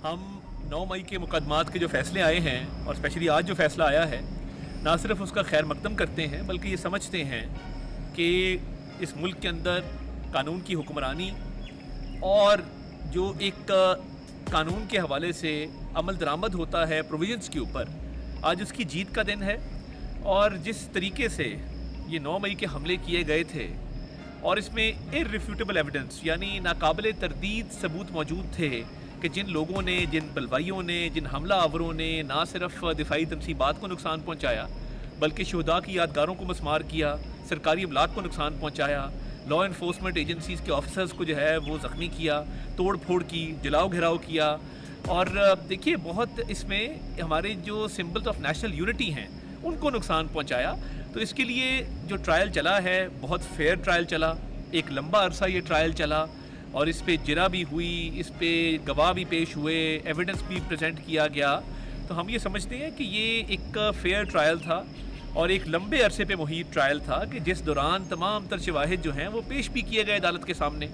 हम 9 मई के मुकदमात के जो फ़ैसले आए हैं और स्पेशली आज जो फ़ैसला आया है, ना सिर्फ उसका खैर मकदम करते हैं बल्कि ये समझते हैं कि इस मुल्क के अंदर कानून की हुक्मरानी और जो एक कानून के हवाले से अमल दरामद होता है प्रोविजंस के ऊपर, आज उसकी जीत का दिन है। और जिस तरीके से ये 9 मई के हमले किए गए थे और इसमें इर्रिफ्यूटेबल एविडेंस यानी नाकाबिले तरदीद सबूत मौजूद थे कि जिन लोगों ने, जिन बलवाइयों ने, जिन हमला आवरों ने ना सिर्फ दिफाई तनसीबात को नुकसान पहुँचाया बल्कि शुहदा की यादगारों को मस्मार किया, सरकारी अमलाक को नुकसान पहुँचाया, लॉ इन्फोर्समेंट एजेंसीज़ के ऑफिसर्स को जो है वो ज़ख्मी किया, तोड़ फोड़ की, जलाओ घिराव किया। और देखिए बहुत इसमें हमारे जो सिंबल्स ऑफ नेशनल यूनिटी हैं उनको नुकसान पहुंचाया। तो इसके लिए जो ट्रायल चला है बहुत फेयर ट्रायल चला, एक लंबा अरसा ये ट्रायल चला और इस पे जिरा भी हुई, इस पे गवाह भी पेश हुए, एविडेंस भी प्रेजेंट किया गया। तो हम ये समझते हैं कि ये एक फेयर ट्रायल था और एक लंबे अरसे पे मुहित ट्रायल था कि जिस दौरान तमाम तर शवाहिद जो हैं वो पेश भी किए गए अदालत के सामने।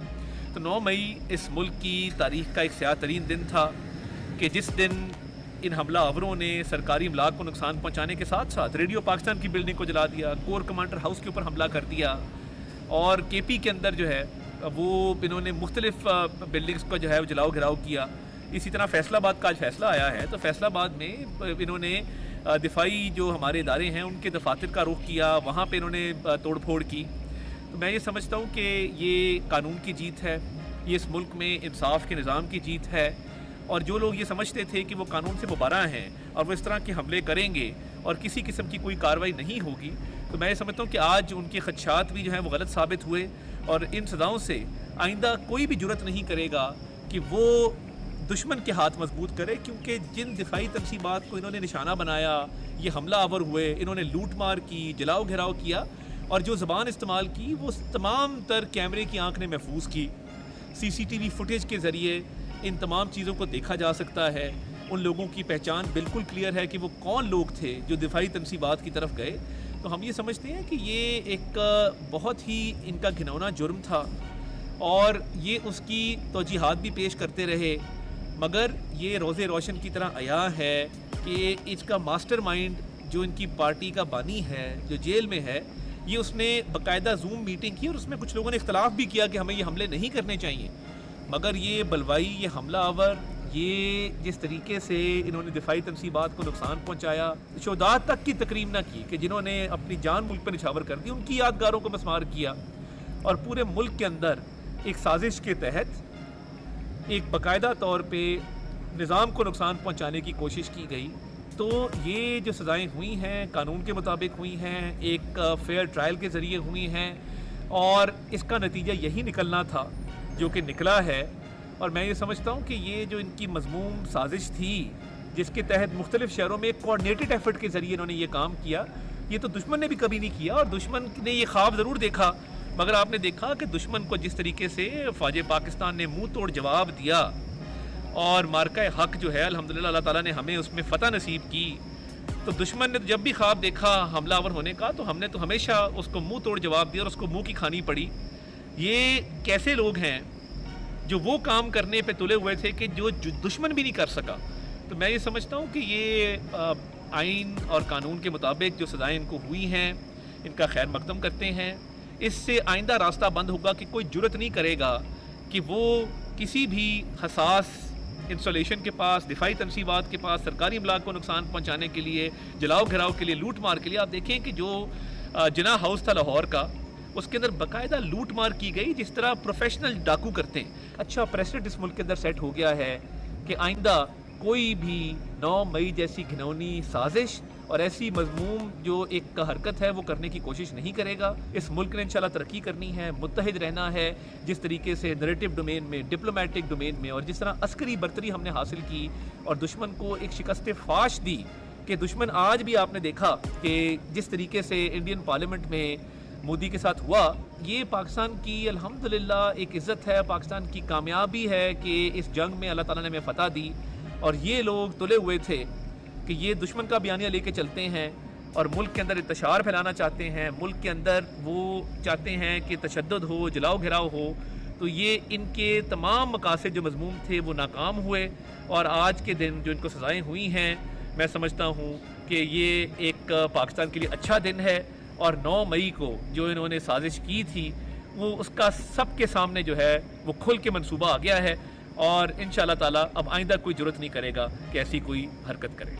तो 9 मई इस मुल्क की तारीख़ का एक स्याह तरीन दिन था कि जिस दिन इन हमला आवरों ने सरकारी अमलाक को नुकसान पहुंचाने के साथ साथ रेडियो पाकिस्तान की बिल्डिंग को जला दिया, कोर कमांडर हाउस के ऊपर हमला कर दिया और केपी के अंदर जो है वो इन्होंने मुख्तलिफ बिल्डिंग्स को जो है जलाओ घिराव किया। इसी तरह फैसलाबाद का आज फैसला आया है तो फैसलाबाद में इन्होंने दिफाई जो हमारे इदारे हैं उनके दफातर का रुख किया, वहाँ पर इन्होंने तोड़ फोड़ की। तो मैं ये समझता हूँ कि ये कानून की जीत है, ये इस मुल्क में इंसाफ के निज़ाम की जीत है। और जो लोग ये समझते थे कि वो कानून से मुबारा हैं और वो इस तरह के हमले करेंगे और किसी किस्म की कोई कार्रवाई नहीं होगी, तो मैं ये समझता हूँ कि आज उनके खदशात भी जो हैं वो गलत साबित हुए और इन सज़ाओं से आइंदा कोई भी जुर्रत नहीं करेगा कि वो दुश्मन के हाथ मजबूत करे, क्योंकि जिन दिफाई तनसीबात को इन्होंने निशाना बनाया, ये हमला आवर हुए, इन्होंने लूट मार की, जलाओ घिराव किया और जो ज़बान इस्तेमाल की वो तमाम तर कैमरे की आंख ने महफूज की। CCTV फुटेज के ज़रिए इन तमाम चीज़ों को देखा जा सकता है। उन लोगों की पहचान बिल्कुल क्लियर है कि वो कौन लोग थे जो दिफाई तनसीबात की तरफ गए। तो हम ये समझते हैं कि ये एक बहुत ही इनका घिनौना जुर्म था और ये उसकी तौजीहात भी पेश करते रहे, मगर ये रोज़े रोशन की तरह आया है कि इसका मास्टरमाइंड जो इनकी पार्टी का बानी है, जो जेल में है, ये उसने बाकायदा जूम मीटिंग की और उसमें कुछ लोगों ने इख्तलाफ भी किया कि हमें ये हमले नहीं करने चाहिए, मगर ये बलवाई, ये हमला आवर, ये जिस तरीके से इन्होंने दिफाई तनसीबात को नुकसान पहुंचाया, शुहदा तक की तकरीम ना की कि जिन्होंने अपनी जान मुल्क पर निछावर कर दी, उनकी यादगारों को मस्मार किया और पूरे मुल्क के अंदर एक साजिश के तहत एक बाकायदा तौर पे निज़ाम को नुकसान पहुंचाने की कोशिश की गई। तो ये जो सज़ाएँ हुई हैं कानून के मुताबिक हुई हैं, एक फेयर ट्रायल के ज़रिए हुई हैं और इसका नतीजा यही निकलना था जो कि निकला है। और मैं ये समझता हूँ कि ये जो इनकी मज़मूम साजिश थी जिसके तहत मुख्तलिफ शहरों में कोऑर्डिनेटेड एफर्ट के ज़रिए इन्होंने ये काम किया, ये तो दुश्मन ने भी कभी नहीं किया। और दुश्मन ने ये ख्वाब ज़रूर देखा, मगर आपने देखा कि दुश्मन को जिस तरीके से फ़ौज पाकिस्तान ने मुँह तोड़ जवाब दिया और मार्का हक़ जो है अल्हम्दुलिल्लाह अल्लाह ताला ने हमें उसमें फ़तह नसीब की। तो दुश्मन ने जब भी ख्वाब देखा हमलावर होने का तो हमने तो हमेशा उसको मुँह तोड़ जवाब दिया और उसको मुँह की खानी पड़ी। ये कैसे लोग हैं जो वो काम करने पे तुले हुए थे कि जो दुश्मन भी नहीं कर सका। तो मैं ये समझता हूँ कि ये आइन और कानून के मुताबिक जो सज़ाएँ इनको हुई हैं इनका खैर मकदम करते हैं। इससे आइंदा रास्ता बंद होगा कि कोई जुर्रत नहीं करेगा कि वो किसी भी हसास इंस्टॉलेशन के पास, दिफाई तनसीबात के पास, सरकारी अमलाक को नुकसान पहुँचाने के लिए, जलाओ घिराव के लिए, लूट मार के लिए। आप देखें कि जो जिना हाउस था लाहौर का, उसके अंदर बाकायदा लूट मार की गई जिस तरह प्रोफेशनल डाकू करते हैं। अच्छा प्रेसिडेंट इस मुल्क के अंदर सेट हो गया है कि आइंदा कोई भी 9 मई जैसी घिनौनी साजिश और ऐसी मजमूम जो एक हरकत है वो करने की कोशिश नहीं करेगा। इस मुल्क ने इंशाल्लाह तरक्की करनी है, मुत्तहिद रहना है, जिस तरीके से नैरेटिव डोमेन में, डिप्लोमेटिक डोमेन में और जिस तरह अस्करी बर्तरी हमने हासिल की और दुश्मन को एक शिकस्त फाश दी कि दुश्मन आज भी आपने देखा कि जिस तरीके से इंडियन पार्लियामेंट में मोदी के साथ हुआ, ये पाकिस्तान की अल्हम्दुलिल्लाह एक इज़्ज़त है, पाकिस्तान की कामयाबी है कि इस जंग में अल्लाह ताला ने हमें फ़तह दी। और ये लोग तुले हुए थे कि ये दुश्मन का बयानिया लेके चलते हैं और मुल्क के अंदर इंतशार फैलाना चाहते हैं, मुल्क के अंदर वो चाहते हैं कि तशद्दुद हो, जलाओ घिराव हो। تو یہ ان کے تمام مقاصد جو مضموم تھے وہ ناکام ہوئے، اور آج کے دن جو ان کو سزائیں ہوئی ہیں میں سمجھتا ہوں کہ یہ ایک پاکستان کے لیے اچھا دن ہے، اور 9 مئی کو جو انہوں نے سازش کی تھی وہ اس کا سب کے سامنے جو ہے وہ کھل کے منصوبہ آ گیا ہے، اور انشاءاللہ تعالی اب آئندہ کوئی ضرورت نہیں کرے گا کہ ایسی کوئی حرکت کرے۔